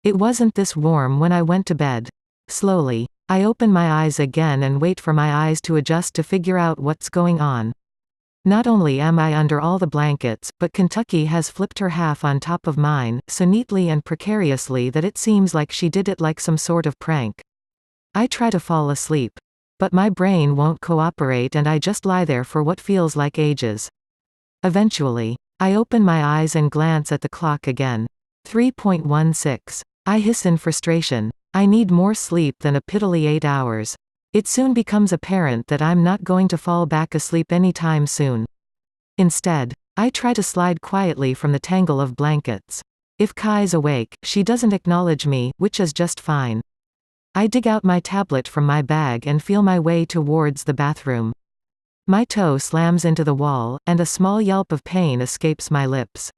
It wasn't this warm when I went to bed. Slowly, I open my eyes again and wait for my eyes to adjust to figure out what's going on. Not only am I under all the blankets, but Kentucky has flipped her half on top of mine, so neatly and precariously that it seems like she did it like some sort of prank. I try to fall asleep. But my brain won't cooperate and I just lie there for what feels like ages. Eventually, I open my eyes and glance at the clock again. 3:16. I hiss in frustration. I need more sleep than a piddly 8 hours. It soon becomes apparent that I'm not going to fall back asleep anytime soon. Instead, I try to slide quietly from the tangle of blankets. If Kai's awake, she doesn't acknowledge me, which is just fine. I dig out my tablet from my bag and feel my way towards the bathroom. My toe slams into the wall, and a small yelp of pain escapes my lips.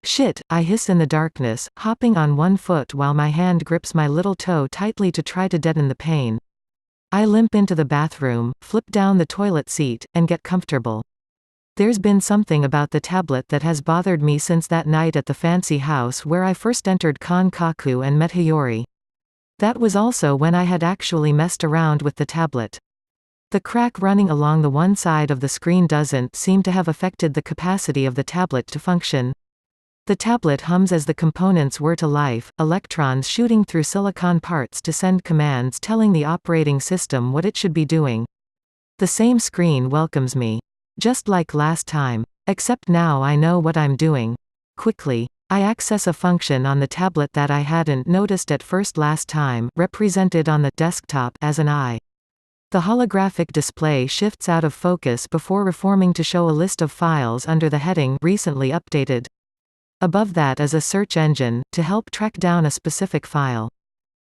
Shit, I hiss in the darkness, hopping on one foot while my hand grips my little toe tightly to try to deaden the pain. I limp into the bathroom, flip down the toilet seat, and get comfortable. There's been something about the tablet that has bothered me since that night at the fancy house where I first entered Kankaku and met Hiyori. That was also when I had actually messed around with the tablet. The crack running along the one side of the screen doesn't seem to have affected the capacity of the tablet to function. The tablet hums as the components whir to life, electrons shooting through silicon parts to send commands telling the operating system what it should be doing. The same screen welcomes me. Just like last time. Except now I know what I'm doing. Quickly, I access a function on the tablet that I hadn't noticed at first last time, represented on the desktop as an eye. The holographic display shifts out of focus before reforming to show a list of files under the heading Recently Updated. Above that is a search engine, to help track down a specific file.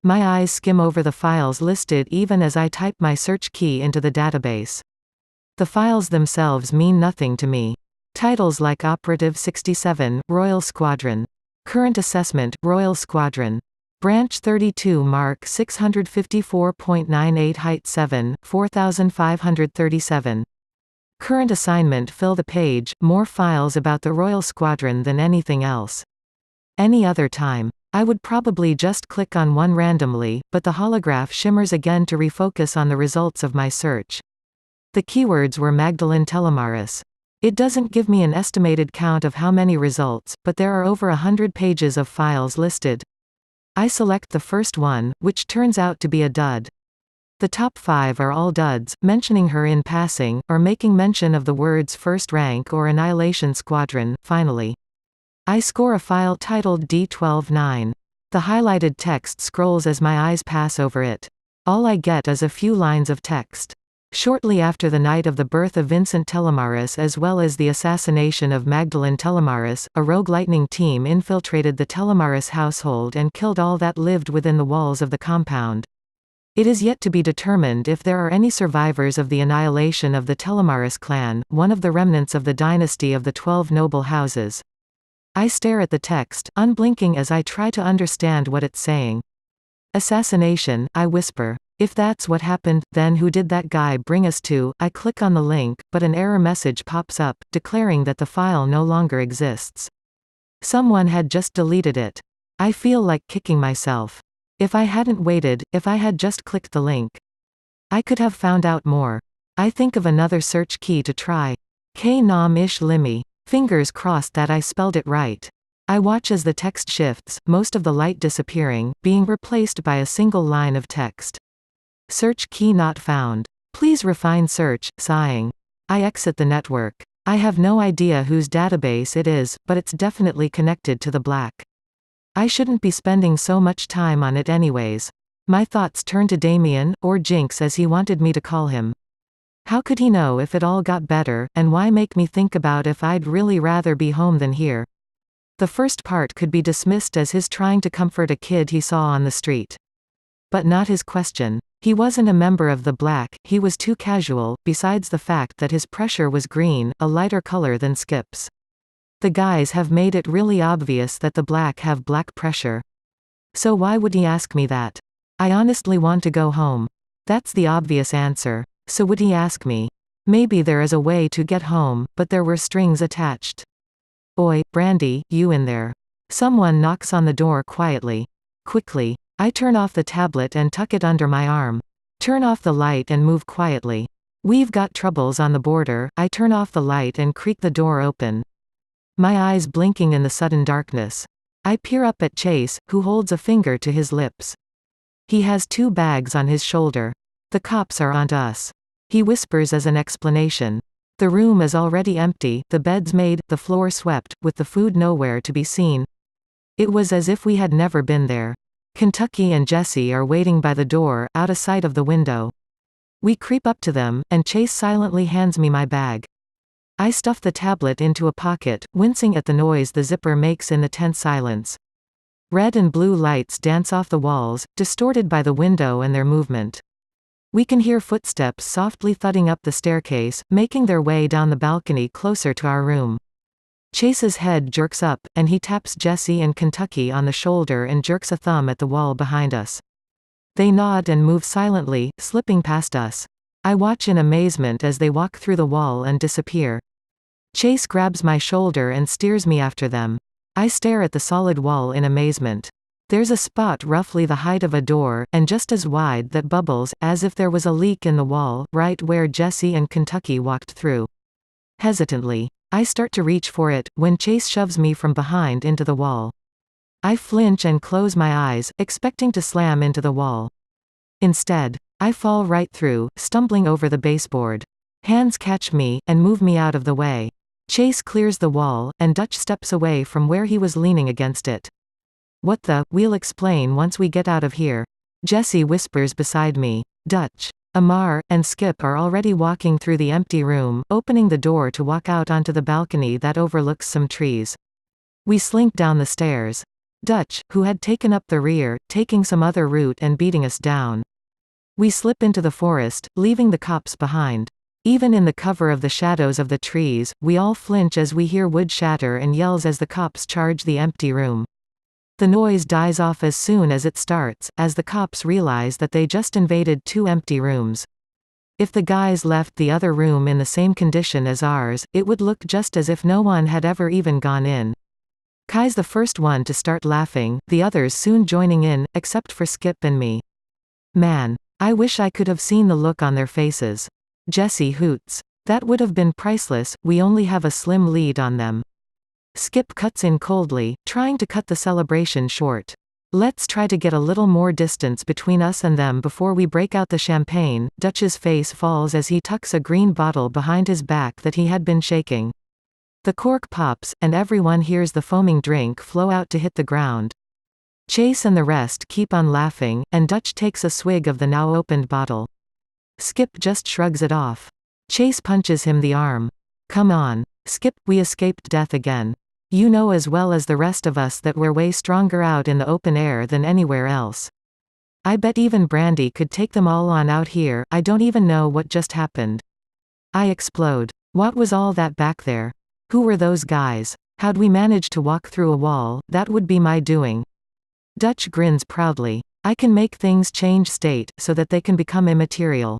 My eyes skim over the files listed even as I type my search key into the database. The files themselves mean nothing to me. Titles like Operative 67, Royal Squadron. Current Assessment, Royal Squadron. Branch 32 Mark 654.98 Height 7, 4537. Current assignment fill the page, more files about the Royal Squadron than anything else. Any other time, I would probably just click on one randomly, but the holograph shimmers again to refocus on the results of my search. The keywords were Magdalene Telemaris. It doesn't give me an estimated count of how many results, but there are over 100 pages of files listed. I select the first one, which turns out to be a dud. The top 5 are all duds, mentioning her in passing, or making mention of the words First Rank or Annihilation Squadron. Finally, I score a file titled D12-9. The highlighted text scrolls as my eyes pass over it. All I get is a few lines of text. Shortly after the night of the birth of Vincent Telemaris as well as the assassination of Magdalene Telemaris, a rogue lightning team infiltrated the Telemaris household and killed all that lived within the walls of the compound. It is yet to be determined if there are any survivors of the annihilation of the Telemaris clan, one of the remnants of the dynasty of the 12 noble houses. I stare at the text, unblinking as I try to understand what it's saying. Assassination, I whisper. If that's what happened, then who did that guy bring us to? I click on the link, but an error message pops up, declaring that the file no longer exists. Someone had just deleted it. I feel like kicking myself. If I hadn't waited, if I had just clicked the link, I could have found out more. I think of another search key to try. K-Nam-ish Limi. Fingers crossed that I spelled it right. I watch as the text shifts, most of the light disappearing, being replaced by a single line of text. Search key not found. Please refine search, sighing. I exit the network. I have no idea whose database it is, but it's definitely connected to the Black. I shouldn't be spending so much time on it anyways. My thoughts turn to Damien, or Jinx as he wanted me to call him. How could he know if it all got better, and why make me think about if I'd really rather be home than here? The first part could be dismissed as his trying to comfort a kid he saw on the street. But not his question. He wasn't a member of the Black, he was too casual, besides the fact that his pressure was green, a lighter color than Skip's. The guys have made it really obvious that the Black have black pressure. So why would he ask me that? I honestly want to go home. That's the obvious answer. So would he ask me? Maybe there is a way to get home, but there were strings attached. Oi, Brandee, you in there? Someone knocks on the door quietly. Quickly. I turn off the tablet and tuck it under my arm. Turn off the light and move quietly. We've got troubles on the border. I turn off the light and creak the door open. My eyes blinking in the sudden darkness. I peer up at Chase, who holds a finger to his lips. He has 2 bags on his shoulder. The cops are onto us. He whispers as an explanation. The room is already empty, the beds made, the floor swept, with the food nowhere to be seen. It was as if we had never been there. Kentucky and Jesse are waiting by the door, out of sight of the window. We creep up to them, and Chase silently hands me my bag. I stuff the tablet into a pocket, wincing at the noise the zipper makes in the tense silence. Red and blue lights dance off the walls, distorted by the window and their movement. We can hear footsteps softly thudding up the staircase, making their way down the balcony closer to our room. Chase's head jerks up, and he taps Jesse and Kentucky on the shoulder and jerks a thumb at the wall behind us. They nod and move silently, slipping past us. I watch in amazement as they walk through the wall and disappear. Chase grabs my shoulder and steers me after them. I stare at the solid wall in amazement. There's a spot roughly the height of a door, and just as wide that bubbles, as if there was a leak in the wall, right where Jesse and Kentucky walked through. Hesitantly, I start to reach for it, when Chase shoves me from behind into the wall. I flinch and close my eyes, expecting to slam into the wall. Instead, I fall right through, stumbling over the baseboard. Hands catch me, and move me out of the way. Chase clears the wall, and Dutch steps away from where he was leaning against it. "What the, we'll explain once we get out of here," Jesse whispers beside me. Dutch, Amar, and Skip are already walking through the empty room, opening the door to walk out onto the balcony that overlooks some trees. We slink down the stairs. Dutch, who had taken up the rear, taking some other route and beating us down. We slip into the forest, leaving the cops behind. Even in the cover of the shadows of the trees, we all flinch as we hear wood shatter and yells as the cops charge the empty room. The noise dies off as soon as it starts, as the cops realize that they just invaded 2 empty rooms. If the guys left the other room in the same condition as ours, it would look just as if no one had ever even gone in. Kai's the first one to start laughing, the others soon joining in, except for Skip and me. "Man, I wish I could have seen the look on their faces." Jesse hoots. "That would have been priceless, we only have a slim lead on them." Skip cuts in coldly, trying to cut the celebration short. "Let's try to get a little more distance between us and them before we break out the champagne." Dutch's face falls as he tucks a green bottle behind his back that he had been shaking. The cork pops, and everyone hears the foaming drink flow out to hit the ground. Chase and the rest keep on laughing, and Dutch takes a swig of the now opened bottle. Skip just shrugs it off. Chase punches him the arm. "Come on, Skip, we escaped death again. You know as well as the rest of us that we're way stronger out in the open air than anywhere else. I bet even Brandee could take them all on out here. I don't even know what just happened." I explode. What was all that back there? Who were those guys? How'd we manage to walk through a wall? That would be my doing. Dutch grins proudly. "I can make things change state, so that they can become immaterial.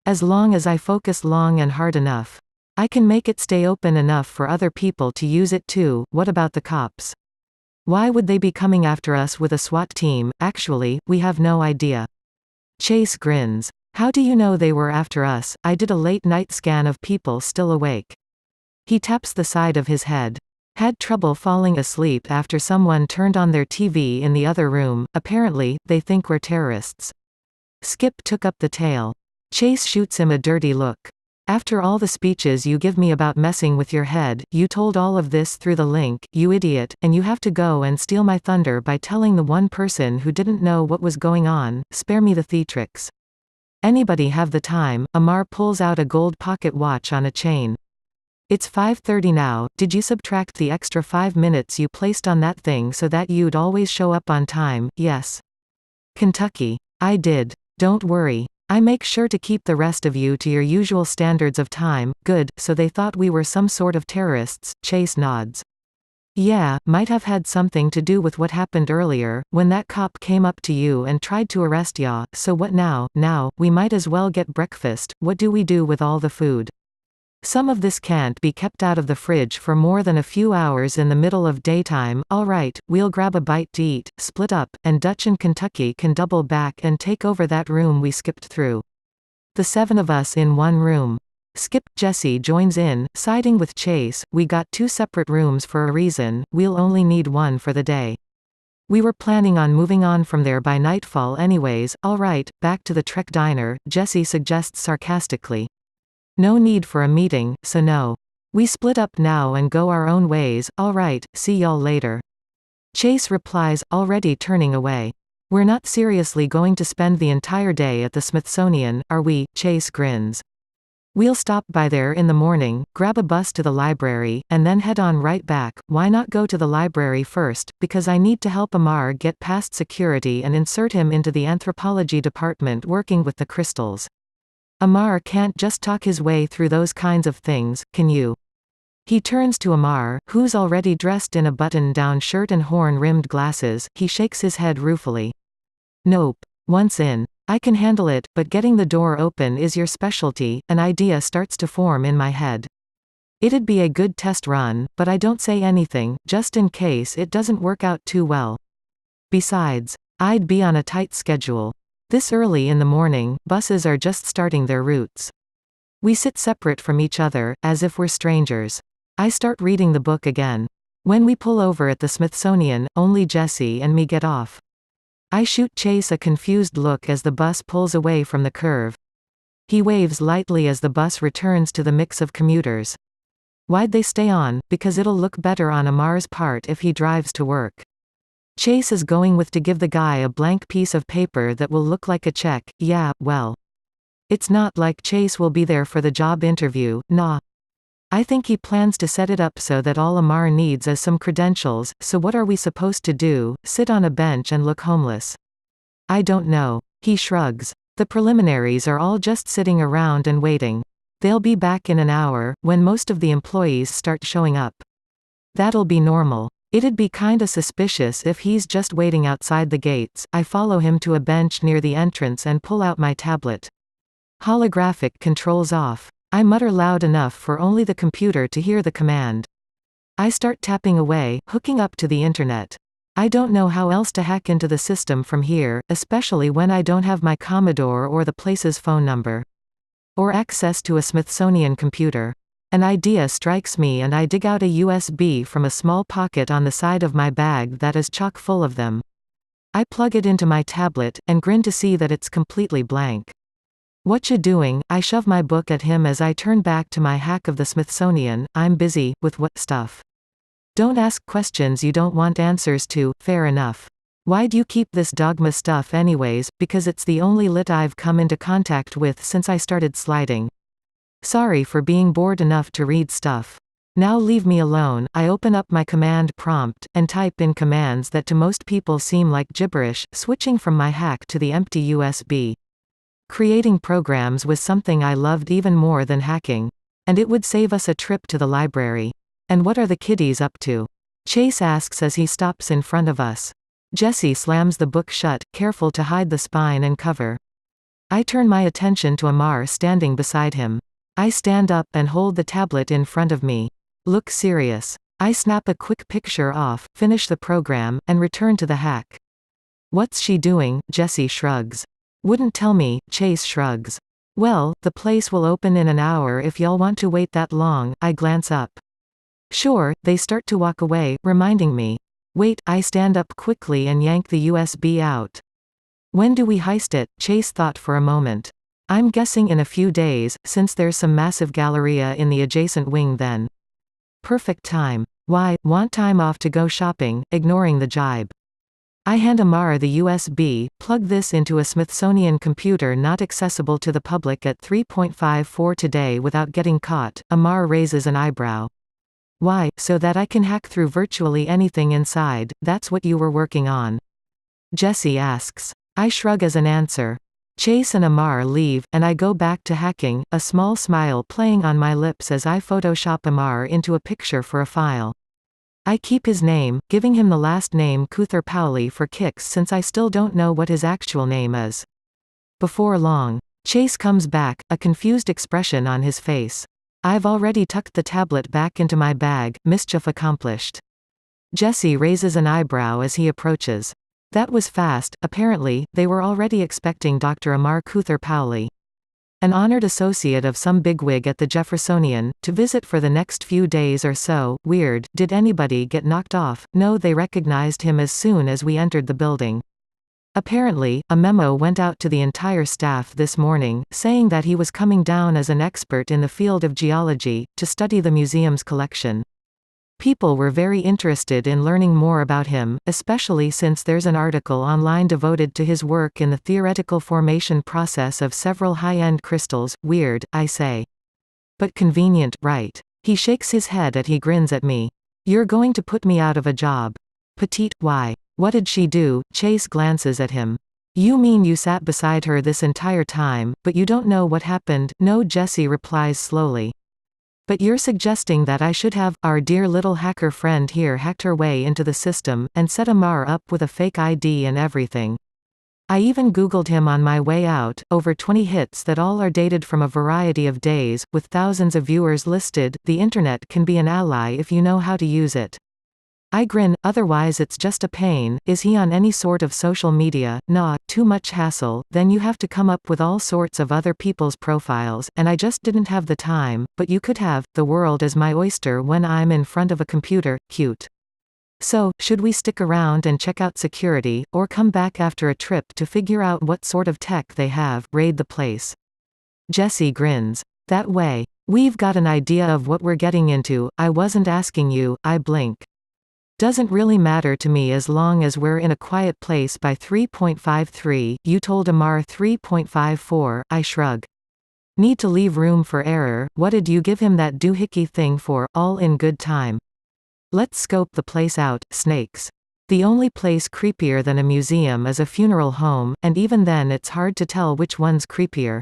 As long as I focus long and hard enough. I can make it stay open enough for other people to use it too." "What about the cops? Why would they be coming after us with a SWAT team?" "Actually, we have no idea." Chase grins. "How do you know they were after us? I did a late-night scan of people still awake." He taps the side of his head. "Had trouble falling asleep after someone turned on their TV in the other room. Apparently, they think we're terrorists." Skip took up the tale. Chase shoots him a dirty look. "After all the speeches you give me about messing with your head, you told all of this through the link, you idiot, and you have to go and steal my thunder by telling the one person who didn't know what was going on. Spare me the theatrics." "Anybody have the time?" Amar pulls out a gold pocket watch on a chain. "It's 5:30 now. Did you subtract the extra 5 minutes you placed on that thing so that you'd always show up on time?" "Yes." Kentucky. "I did. Don't worry. I make sure to keep the rest of you to your usual standards of time." "Good, so they thought we were some sort of terrorists." Chase nods. "Yeah, might have had something to do with what happened earlier, when that cop came up to you and tried to arrest ya. So what now?" "Now, we might as well get breakfast. What do we do with all the food?" Some of this can't be kept out of the fridge for more than a few hours in the middle of daytime. Alright, we'll grab a bite to eat, split up, and Dutch and Kentucky can double back and take over that room we skipped through. The 7 of us in one room. Skip. Jesse joins in, siding with Chase. We got 2 separate rooms for a reason, we'll only need one for the day. We were planning on moving on from there by nightfall anyways. Alright, back to the Trek diner, Jesse suggests sarcastically. No need for a meeting, so no. We split up now and go our own ways. Alright, see y'all later. Chase replies, already turning away. We're not seriously going to spend the entire day at the Smithsonian, are we? Chase grins. We'll stop by there in the morning, grab a bus to the library, and then head on right back. Why not go to the library first? Because I need to help Amar get past security and insert him into the anthropology department working with the crystals. Amar can't just talk his way through those kinds of things, can you? He turns to Amar, who's already dressed in a button-down shirt and horn-rimmed glasses. He shakes his head ruefully. Nope. Once in, I can handle it, but getting the door open is your specialty. An idea starts to form in my head. It'd be a good test run, but I don't say anything, just in case it doesn't work out too well. Besides, I'd be on a tight schedule. This early in the morning, buses are just starting their routes. We sit separate from each other, as if we're strangers. I start reading the book again. When we pull over at the Smithsonian, only Jesse and me get off. I shoot Chase a confused look as the bus pulls away from the curve. He waves lightly as the bus returns to the mix of commuters. Why'd they stay on? Because it'll look better on Amar's part if he drives to work. Chase is going with to give the guy a blank piece of paper that will look like a check. Yeah, well. It's not like Chase will be there for the job interview, nah. I think he plans to set it up so that all Amar needs is some credentials. So what are we supposed to do? Sit on a bench and look homeless? I don't know. He shrugs. The preliminaries are all just sitting around and waiting. They'll be back in an hour, when most of the employees start showing up. That'll be normal. It'd be kinda suspicious if he's just waiting outside the gates. I follow him to a bench near the entrance and pull out my tablet. Holographic controls off. I mutter loud enough for only the computer to hear the command. I start tapping away, hooking up to the internet. I don't know how else to hack into the system from here, especially when I don't have my Commodore or the place's phone number. Or access to a Smithsonian computer. An idea strikes me and I dig out a USB from a small pocket on the side of my bag that is chock full of them. I plug it into my tablet, and grin to see that it's completely blank. Whatcha doing? I shove my book at him as I turn back to my hack of the Smithsonian. I'm busy, with what stuff? Don't ask questions you don't want answers to, fair enough. Why'd you keep this dogma stuff anyways? Because it's the only lit I've come into contact with since I started sliding. Sorry for being bored enough to read stuff. Now leave me alone. I open up my command prompt, and type in commands that to most people seem like gibberish, switching from my hack to the empty USB. Creating programs was something I loved even more than hacking. And it would save us a trip to the library. And what are the kiddies up to? Chase asks as he stops in front of us. Jesse slams the book shut, careful to hide the spine and cover. I turn my attention to Amar standing beside him. I stand up and hold the tablet in front of me. Look serious. I snap a quick picture off, finish the program, and return to the hack. What's she doing? Jesse shrugs. Wouldn't tell me. Chase shrugs. Well, the place will open in an hour if y'all want to wait that long. I glance up. Sure. They start to walk away, reminding me. Wait. I stand up quickly and yank the USB out. When do we heist it? Chase thought for a moment. I'm guessing in a few days, since there's some massive galleria in the adjacent wing then. Perfect time. Why? Want time off to go shopping, ignoring the jibe. I hand Amar the USB, plug this into a Smithsonian computer not accessible to the public at 3.54 today without getting caught. Amar raises an eyebrow. Why? So that I can hack through virtually anything inside. That's what you were working on? Jesse asks. I shrug as an answer. Chase and Amar leave, and I go back to hacking, a small smile playing on my lips as I Photoshop Amar into a picture for a file. I keep his name, giving him the last name Kuthar Powley for kicks since I still don't know what his actual name is. Before long, Chase comes back, a confused expression on his face. I've already tucked the tablet back into my bag, mischief accomplished. Jesse raises an eyebrow as he approaches. That was fast. Apparently, they were already expecting Dr. Amar Kuthar Powley, an honored associate of some bigwig at the Jeffersonian, to visit for the next few days or so. Weird. Did anybody get knocked off? No, they recognized him as soon as we entered the building. Apparently, a memo went out to the entire staff this morning, saying that he was coming down as an expert in the field of geology, to study the museum's collection. People were very interested in learning more about him, especially since there's an article online devoted to his work in the theoretical formation process of several high-end crystals. Weird, I say. But convenient, right? He shakes his head as he grins at me. You're going to put me out of a job. Petite, why? What did she do? Chase glances at him. You mean you sat beside her this entire time, but you don't know what happened? No, Jesse replies slowly. But you're suggesting that I should have, our dear little hacker friend here hacked her way into the system, and set Amar up with a fake ID and everything. I even Googled him on my way out, over 20 hits that all are dated from a variety of days, with thousands of viewers listed. The internet can be an ally if you know how to use it. I grin, otherwise it's just a pain. Is he on any sort of social media? Nah, too much hassle, then you have to come up with all sorts of other people's profiles, and I just didn't have the time. But you could have. The world is my oyster when I'm in front of a computer. Cute. So, should we stick around and check out security, or come back after a trip to figure out what sort of tech they have, raid the place? Jesse grins. That way. We've got an idea of what we're getting into. I wasn't asking you. I blink. Doesn't really matter to me as long as we're in a quiet place by 3.53, you told Amar 3.54, I shrug. Need to leave room for error. What did you give him that doohickey thing for? All in good time. Let's scope the place out. Snakes. The only place creepier than a museum is a funeral home, and even then it's hard to tell which one's creepier.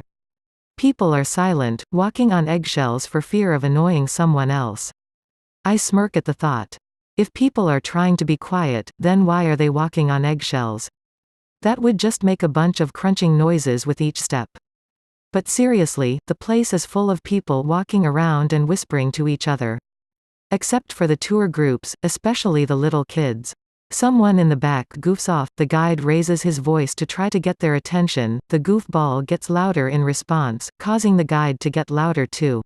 People are silent, walking on eggshells for fear of annoying someone else. I smirk at the thought. If people are trying to be quiet, then why are they walking on eggshells? That would just make a bunch of crunching noises with each step. But seriously, the place is full of people walking around and whispering to each other. Except for the tour groups, especially the little kids. Someone in the back goofs off, the guide raises his voice to try to get their attention, the goofball gets louder in response, causing the guide to get louder too.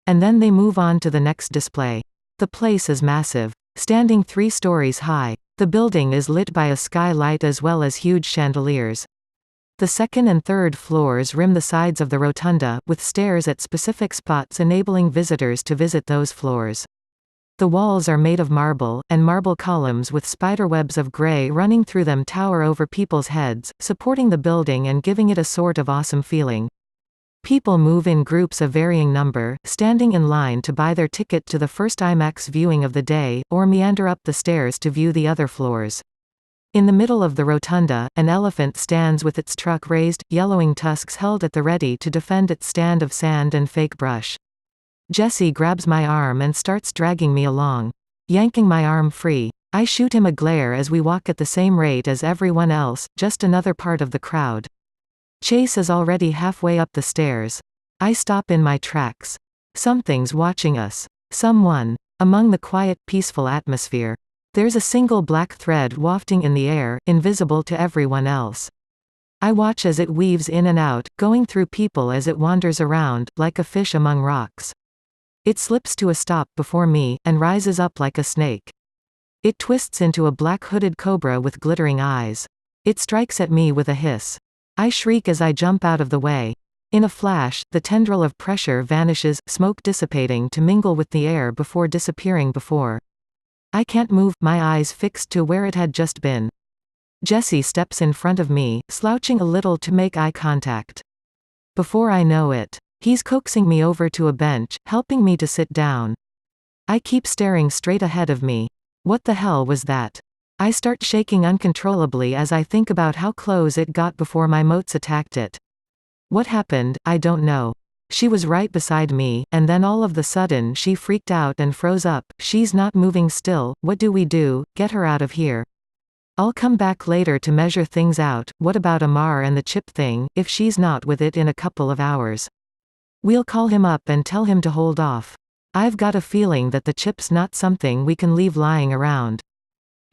And then they move on to the next display. The place is massive. Standing 3 stories high. The building is lit by a skylight as well as huge chandeliers. The second and third floors rim the sides of the rotunda, with stairs at specific spots enabling visitors to visit those floors. The walls are made of marble, and marble columns with spiderwebs of gray running through them tower over people's heads, supporting the building and giving it a sort of awesome feeling. People move in groups of varying number, standing in line to buy their ticket to the first IMAX viewing of the day, or meander up the stairs to view the other floors. In the middle of the rotunda, an elephant stands with its truck raised, yellowing tusks held at the ready to defend its stand of sand and fake brush. Jesse grabs my arm and starts dragging me along. Yanking my arm free. I shoot him a glare as we walk at the same rate as everyone else, just another part of the crowd. Chase is already halfway up the stairs. I stop in my tracks. Something's watching us. Someone. Among the quiet, peaceful atmosphere. There's a single black thread wafting in the air, invisible to everyone else. I watch as it weaves in and out, going through people as it wanders around, like a fish among rocks. It slips to a stop before me, and rises up like a snake. It twists into a black hooded cobra with glittering eyes. It strikes at me with a hiss. I shriek as I jump out of the way. In a flash, the tendril of pressure vanishes, smoke dissipating to mingle with the air before disappearing before. I can't move, my eyes fixed to where it had just been. Jesse steps in front of me, slouching a little to make eye contact. Before I know it, he's coaxing me over to a bench, helping me to sit down. I keep staring straight ahead of me. What the hell was that? I start shaking uncontrollably as I think about how close it got before my motes attacked it. What happened, I don't know. She was right beside me, and then all of the sudden she freaked out and froze up. She's not moving still. What do we do? Get her out of here. I'll come back later to measure things out. What about Amar and the chip thing, if she's not with it in a couple of hours? We'll call him up and tell him to hold off. I've got a feeling that the chip's not something we can leave lying around.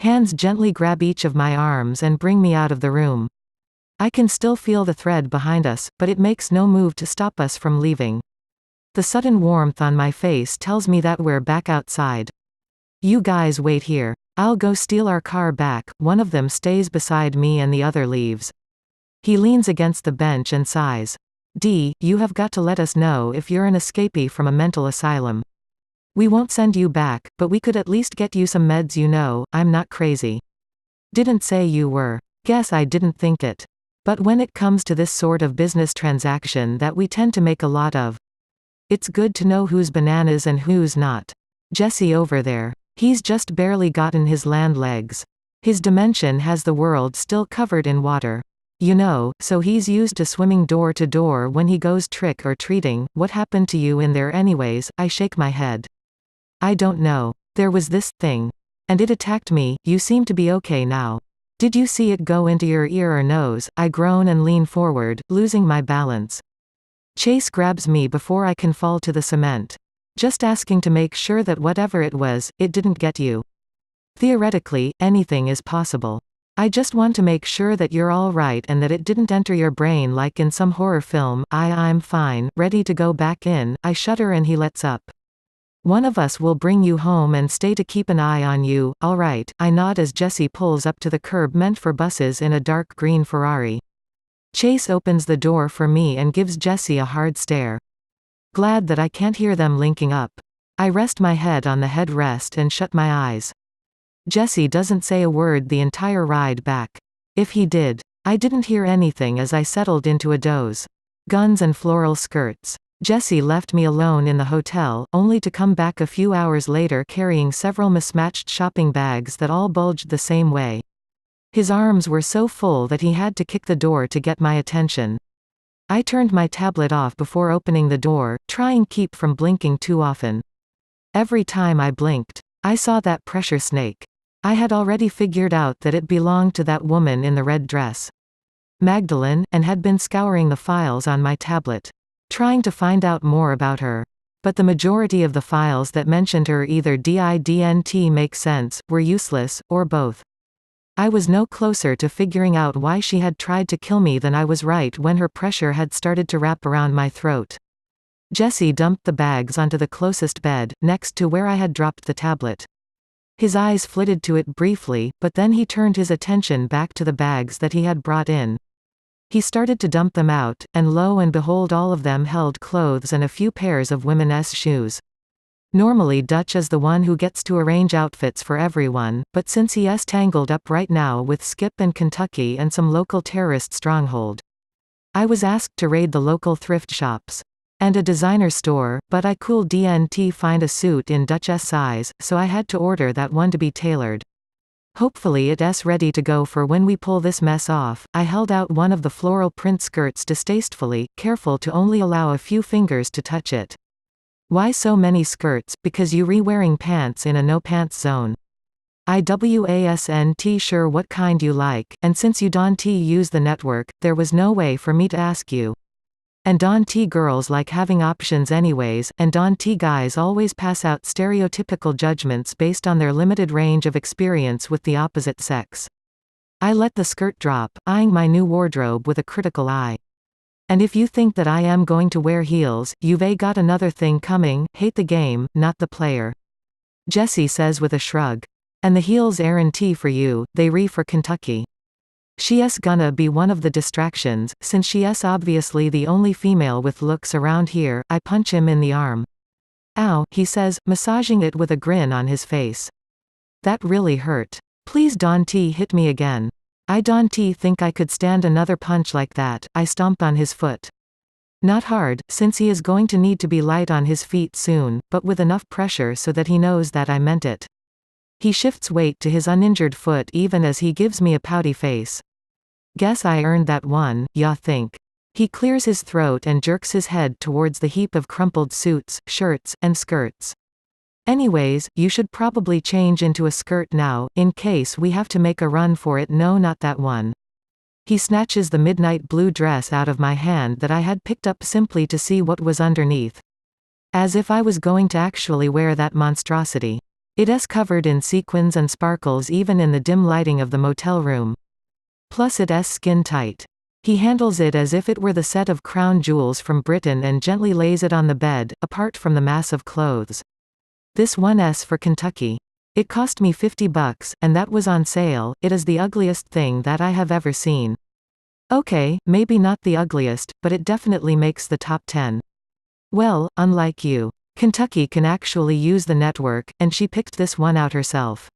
Hands gently grab each of my arms and bring me out of the room. I can still feel the thread behind us, but it makes no move to stop us from leaving. The sudden warmth on my face tells me that we're back outside. You guys wait here. I'll go steal our car back. One of them stays beside me and the other leaves. He leans against the bench and sighs. D, you have got to let us know if you're an escapee from a mental asylum. We won't send you back, but we could at least get you some meds. You know, I'm not crazy. Didn't say you were. Guess I didn't think it. But when it comes to this sort of business transaction that we tend to make a lot of, it's good to know who's bananas and who's not. Jesse over there. He's just barely gotten his land legs. His dimension has the world still covered in water. You know, so he's used to swimming door to door when he goes trick or treating. What happened to you in there anyways? I shake my head. I don't know. There was this thing. And it attacked me. You seem to be okay now. Did you see it go into your ear or nose? I groan and lean forward, losing my balance. Chase grabs me before I can fall to the cement. Just asking to make sure that whatever it was, it didn't get you. Theoretically, anything is possible. I just want to make sure that you're all right and that it didn't enter your brain like in some horror film. I'm fine, ready to go back in. I shudder and he lets up. One of us will bring you home and stay to keep an eye on you. All right, I nod as Jesse pulls up to the curb meant for buses in a dark green Ferrari. Chase opens the door for me and gives Jesse a hard stare. Glad that I can't hear them linking up. I rest my head on the headrest and shut my eyes. Jesse doesn't say a word the entire ride back. If he did, I didn't hear anything as I settled into a doze. Guns and floral skirts. Jesse left me alone in the hotel, only to come back a few hours later carrying several mismatched shopping bags that all bulged the same way. His arms were so full that he had to kick the door to get my attention. I turned my tablet off before opening the door, trying keep from blinking too often. Every time I blinked, I saw that pressure snake. I had already figured out that it belonged to that woman in the red dress, Magdalene, and had been scouring the files on my tablet, trying to find out more about her. But the majority of the files that mentioned her either didn't make sense, were useless, or both. I was no closer to figuring out why she had tried to kill me than I was right when her pressure had started to wrap around my throat. Jesse dumped the bags onto the closest bed, next to where I had dropped the tablet. His eyes flitted to it briefly, but then he turned his attention back to the bags that he had brought in. He started to dump them out, and lo and behold all of them held clothes and a few pairs of women's shoes. Normally Dutch is the one who gets to arrange outfits for everyone, but since he's tangled up right now with Skip and Kentucky and some local terrorist stronghold, I was asked to raid the local thrift shops and a designer store, but I couldn't find a suit in Dutch's size, so I had to order that one to be tailored. Hopefully it's ready to go for when we pull this mess off. I held out one of the floral print skirts distastefully, careful to only allow a few fingers to touch it. Why so many skirts? Because you re-wearing pants in a no-pants zone. I wasn't sure what kind you like, and since you don't use the network, there was no way for me to ask you. And don't girls like having options anyways, and don't guys always pass out stereotypical judgments based on their limited range of experience with the opposite sex. I let the skirt drop, eyeing my new wardrobe with a critical eye. And if you think that I am going to wear heels, you've got another thing coming. Hate the game, not the player. Jesse says with a shrug. And the heels aren't for you, they for Kentucky. She's gonna be one of the distractions, since she's obviously the only female with looks around here. I punch him in the arm. Ow, he says, massaging it with a grin on his face. That really hurt. Please don't hit me again. I don't think I could stand another punch like that. I stomp on his foot. Not hard, since he is going to need to be light on his feet soon, but with enough pressure so that he knows that I meant it. He shifts weight to his uninjured foot even as he gives me a pouty face. Guess I earned that one, ya think. He clears his throat and jerks his head towards the heap of crumpled suits, shirts, and skirts. Anyways, you should probably change into a skirt now, in case we have to make a run for it. No, not that one. He snatches the midnight blue dress out of my hand that I had picked up simply to see what was underneath. As if I was going to actually wear that monstrosity. It's covered in sequins and sparkles even in the dim lighting of the motel room. Plus it's skin tight. He handles it as if it were the set of crown jewels from Britain and gently lays it on the bed, apart from the mass of clothes. This one's for Kentucky. It cost me $50, and that was on sale. It is the ugliest thing that I have ever seen. Okay, maybe not the ugliest, but it definitely makes the top 10. Well, unlike you. Kentucky can actually use the network, and she picked this one out herself.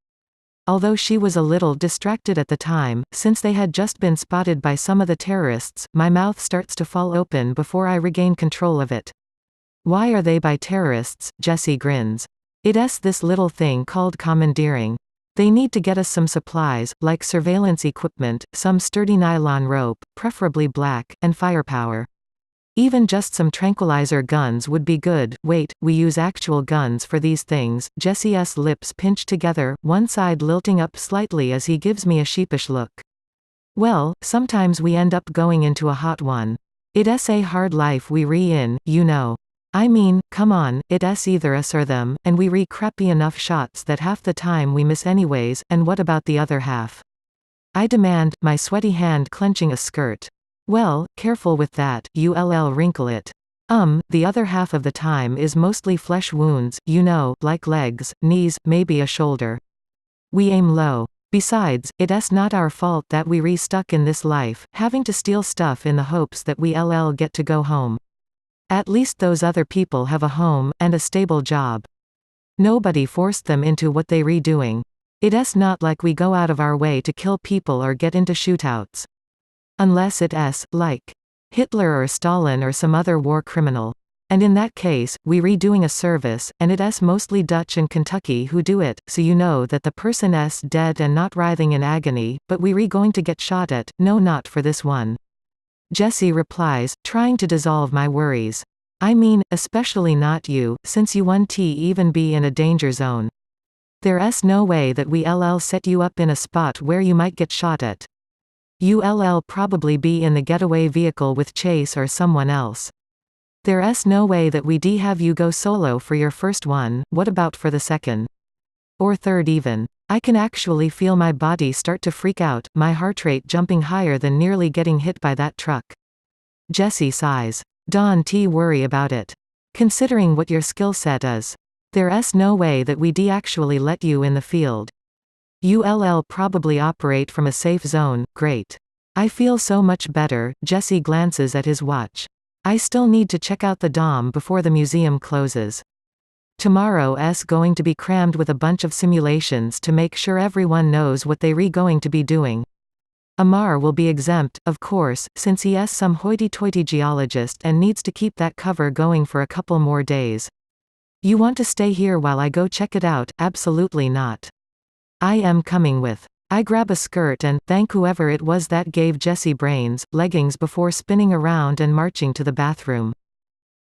Although she was a little distracted at the time, since they had just been spotted by some of the terrorists, my mouth starts to fall open before I regain control of it. Why are they by terrorists? Jessie grins. It's this little thing called commandeering. They need to get us some supplies, like surveillance equipment, some sturdy nylon rope, preferably black, and firepower. Even just some tranquilizer guns would be good. Wait, we use actual guns for these things. Jessie's lips pinch together, one side lilting up slightly as he gives me a sheepish look. Well, sometimes we end up going into a hot one. It's a hard life we in, you know. I mean, come on, it's either us or them, and we crappy enough shots that half the time we miss anyways, and what about the other half? I demand, my sweaty hand clenching a skirt. Well, careful with that, you'll wrinkle it. The other half of the time is mostly flesh wounds, you know, like legs, knees, maybe a shoulder. We aim low. Besides, it's not our fault that we stuck in this life, having to steal stuff in the hopes that we'll get to go home. At least those other people have a home, and a stable job. Nobody forced them into what they doing. It's not like we go out of our way to kill people or get into shootouts. Unless it's, like, Hitler or Stalin or some other war criminal. And in that case, we doing a service, and it's mostly Dutch and Kentucky who do it, so you know that the person's dead and not writhing in agony, but we going to get shot at, no not for this one. Jessie replies, trying to dissolve my worries. I mean, especially not you, since you won't even be in a danger zone. There's no way that we'll set you up in a spot where you might get shot at. You'll probably be in the getaway vehicle with Chase or someone else. There's no way that we'd have you go solo for your first one. What about for the second? Or third even? I can actually feel my body start to freak out, my heart rate jumping higher than nearly getting hit by that truck. Jessie sighs. Don't worry about it. Considering what your skill set is. There's no way that we'd actually let you in the field. You'll probably operate from a safe zone. Great. I feel so much better. Jessie glances at his watch. I still need to check out the dom before the museum closes. Tomorrow's going to be crammed with a bunch of simulations to make sure everyone knows what they're going to be doing. Amar will be exempt, of course, since he's some hoity-toity geologist and needs to keep that cover going for a couple more days. You want to stay here while I go check it out? Absolutely not. I am coming with. I grab a skirt and thank whoever it was that gave Jessie brains, leggings before spinning around and marching to the bathroom.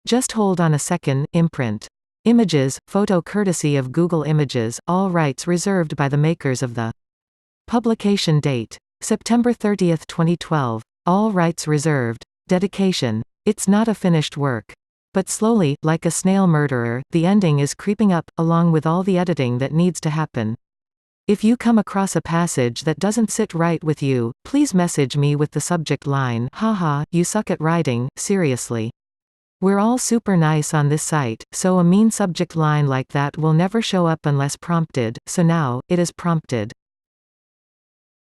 Just hold on a second. Imprint. Images, photo courtesy of Google Images, all rights reserved by the makers of the. Publication date. September 30, 2012. All rights reserved. Dedication. It's not a finished work. But slowly, like a snail murderer, the ending is creeping up, along with all the editing that needs to happen. If you come across a passage that doesn't sit right with you, please message me with the subject line, haha, you suck at writing, seriously. We're all super nice on this site, so a mean subject line like that will never show up unless prompted, so now, it is prompted.